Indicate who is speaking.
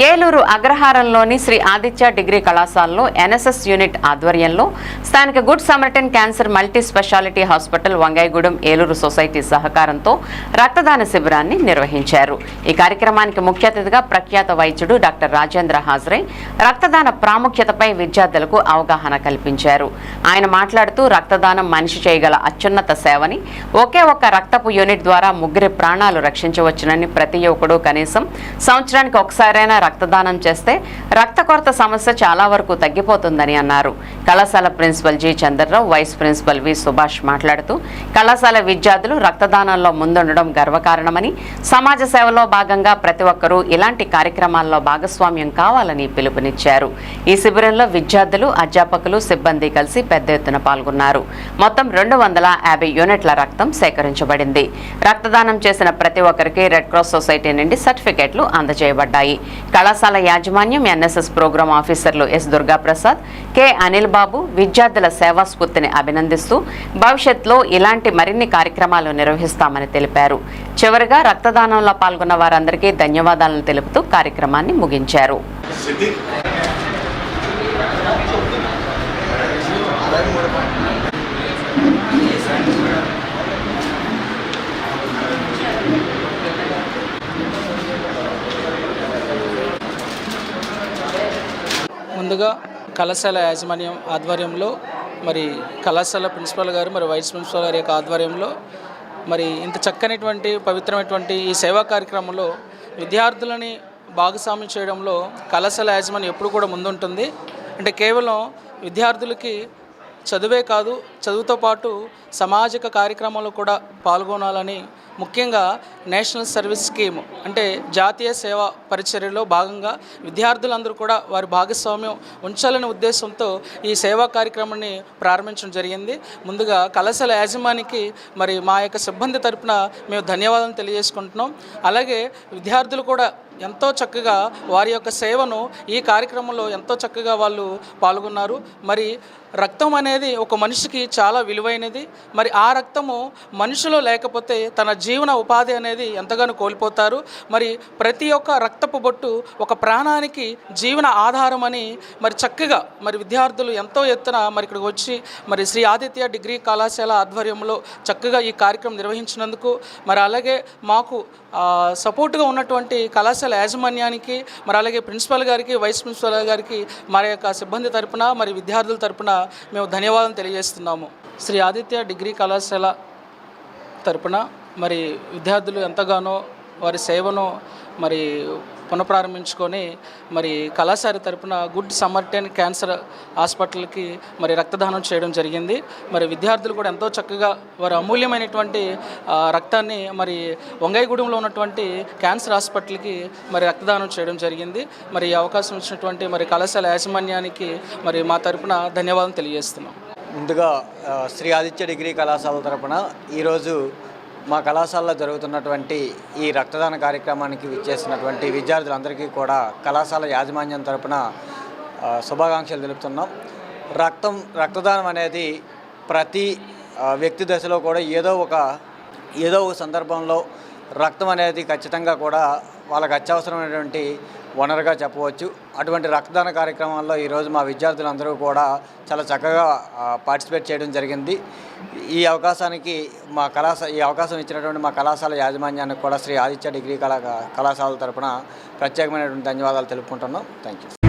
Speaker 1: ఏలూరు అగ్రహారంలోని శ్రీ ఆదిత్య డిగ్రీ కళాశాలలో NSS unit ఆధ్వర్యంలో స్థానిక good Samaritan cancer multi speciality hospital Vangayagudem Eluru society సహకారంతో రక్తదాన శిబిరాన్ని నిర్వహించారు. ఈ కార్యక్రమానికి ముఖ్య అతిథిగా ప్రఖ్యాత వైద్యుడు డాక్టర్ రాజేంద్ర హాజరై రక్తదాన ప్రాముఖ్యతపై విద్యార్థులకు అవగాహన కల్పించారు. ఆయన మాట్లాడుతూ రక్తదానం మనిషి చేయగల అత్యున్నత సేవని, ఒకే ఒక్క రక్తపు యూనిట్ ద్వారా ముగ్గురి ప్రాణాలు రక్షించవచ్చునని, ప్రతి యువకుడు కనీసం సంవత్సరానికి ఒకసారైనా రక్తదానం చేస్తే రక్త కొరత సమస్య చాలా వరకు తగ్గిపోతుందని అన్నారు. కళాశాల principal G Chandrarao, vice principal V Subhash మాట్లాడుతూ కళాశాల విద్యార్థులు రక్తదానంలో ముందుండడం గర్వకారణమని, సమాజ సేవలో భాగంగా ప్రతి ఒక్కరూ ఇలాంటి కార్యక్రమాల్లో భాగస్వామ్యం కావాలని పిలుపునిచ్చారు. ఈ శిబిరంలో విద్యార్థులు, అధ్యాపకులు, సిబ్బంది కలిసి పెద్ద ఎత్తున పాల్గొన్నారు. మొత్తం 250 యూనిట్ల రక్తం సేకరించబడింది. రక్తదానం చేసిన ప్రతి ఒక్కరికి రెడ్ క్రాస్ సొసైటీ నుండి సర్టిఫికెట్లు అందజేయబడ్డాయి. కళాశాల యాజమాన్యం, ఎన్ఎస్ఎస్ ప్రోగ్రాం ఆఫీసర్లు ఎస్ దుర్గాప్రసాద్, కె అనిల్ బాబు విద్యార్థుల సేవా స్ఫూర్తిని అభినందిస్తూ భవిష్యత్తులో ఇలాంటి మరిన్ని కార్యక్రమాలు నిర్వహిస్తామని తెలిపారు. చివరిగా రక్తదానంలో పాల్గొన్న వారందరికీ ధన్యవాదాలను తెలుపుతూ కార్యక్రమాన్ని ముగించారు.
Speaker 2: ముందుగా కళాశాల యాజమాన్యం ఆధ్వర్యంలో, మరి కళాశాల ప్రిన్సిపల్ గారు, మరి వైస్ ప్రిన్సిపల్ గారి యొక్క ఆధ్వర్యంలో మరి ఇంత చక్కనిటువంటి పవిత్రమైనటువంటి ఈ సేవా కార్యక్రమంలో విద్యార్థులని భాగస్వామ్యం చేయడంలో కళాశాల యాజమాన్యం ఎప్పుడు కూడా ముందుంటుంది. అంటే కేవలం విద్యార్థులకి చదువే కాదు, చదువుతో పాటు సామాజిక కార్యక్రమాల్లో కూడా పాల్గొనాలని, ముఖ్యంగా నేషనల్ సర్వీస్ స్కీమ్ అంటే జాతీయ సేవా పరిచర్యలో భాగంగా విద్యార్థులందరూ కూడా వారి భాగస్వామ్యం ఉంచాలనే ఉద్దేశంతో ఈ సేవా కార్యక్రమాన్ని ప్రారంభించడం జరిగింది. ముందుగా కళాశాల యాజమాన్యానికి మరి మా యొక్క సిబ్బంది తరపున మేము ధన్యవాదాలు తెలియజేసుకుంటున్నాం. అలాగే విద్యార్థులు కూడా ఎంతో చక్కగా వారి యొక్క సేవను ఈ కార్యక్రమంలో ఎంతో చక్కగా వాళ్ళు పాల్గొన్నారు. మరి రక్తం అనేది ఒక మనిషికి చాలా విలువైనది. మరి ఆ రక్తము మనిషిలో లేకపోతే తన జీవన ఉపాధి అనేది ఎంతగానో కోల్పోతారు. మరి ప్రతి ఒక్క రక్తపు బొట్టు ఒక ప్రాణానికి జీవన ఆధారం అని మరి చక్కగా మరి విద్యార్థులు ఎంతో ఎత్తున మరి ఇక్కడికి వచ్చి మరి శ్రీ ఆదిత్య డిగ్రీ కళాశాల ఆధ్వర్యంలో చక్కగా ఈ కార్యక్రమం నిర్వహించినందుకు, మరి అలాగే మాకు సపోర్ట్గా ఉన్నటువంటి కళాశాల యాజమాన్యానికి, మరి అలాగే ప్రిన్సిపల్ గారికి, వైస్ ప్రిన్సిపల్ గారికి మరి యొక్క సిబ్బంది తరపున, మరి విద్యార్థుల తరపున మేము ధన్యవాదాలు తెలియజేస్తున్నాము. శ్రీ ఆదిత్య డిగ్రీ కళాశాల తరపున మరి విద్యార్థులు ఎంతగానో వారి సేవను మరి పునఃప్రారంభించుకొని మరి కళాశాల తరపున గుడ్ సమర్టన్ క్యాన్సర్ హాస్పిటల్కి మరి రక్తదానం చేయడం జరిగింది. మరి విద్యార్థులు కూడా ఎంతో చక్కగా వారి అమూల్యమైనటువంటి రక్తాన్ని మరి వంగాయగూడెంలో ఉన్నటువంటి క్యాన్సర్ హాస్పిటల్కి మరి రక్తదానం చేయడం జరిగింది. మరి ఈ అవకాశం ఇచ్చినటువంటి మరి కళాశాల యాజమాన్యానికి మరి మా తరపున ధన్యవాదాలు తెలియజేస్తున్నాం.
Speaker 3: ముందుగా శ్రీ ఆదిత్య డిగ్రీ కళాశాల తరపున ఈరోజు మా కళాశాలలో జరుగుతున్నటువంటి ఈ రక్తదాన కార్యక్రమానికి విచ్చేసినటువంటి విద్యార్థులందరికీ కూడా కళాశాల యాజమాన్యం తరపున శుభాకాంక్షలు తెలుపుతున్నాం. రక్తదానం అనేది ప్రతి వ్యక్తి దశలో కూడా ఏదో ఒక సందర్భంలో రక్తం అనేది ఖచ్చితంగా కూడా వాళ్ళకి అత్యవసరమైనటువంటి వనరుగా చెప్పవచ్చు. అటువంటి రక్తదాన కార్యక్రమాల్లో ఈరోజు మా విద్యార్థులందరూ కూడా చాలా చక్కగా పార్టిసిపేట్ చేయడం జరిగింది. ఈ అవకాశం ఇచ్చినటువంటి మా కళాశాల యాజమాన్యానికి కూడా శ్రీ ఆదిత్య డిగ్రీ కళాశాల తరపున ప్రత్యేకమైనటువంటి ధన్యవాదాలు తెలుపుకుంటున్నాం. Thank you.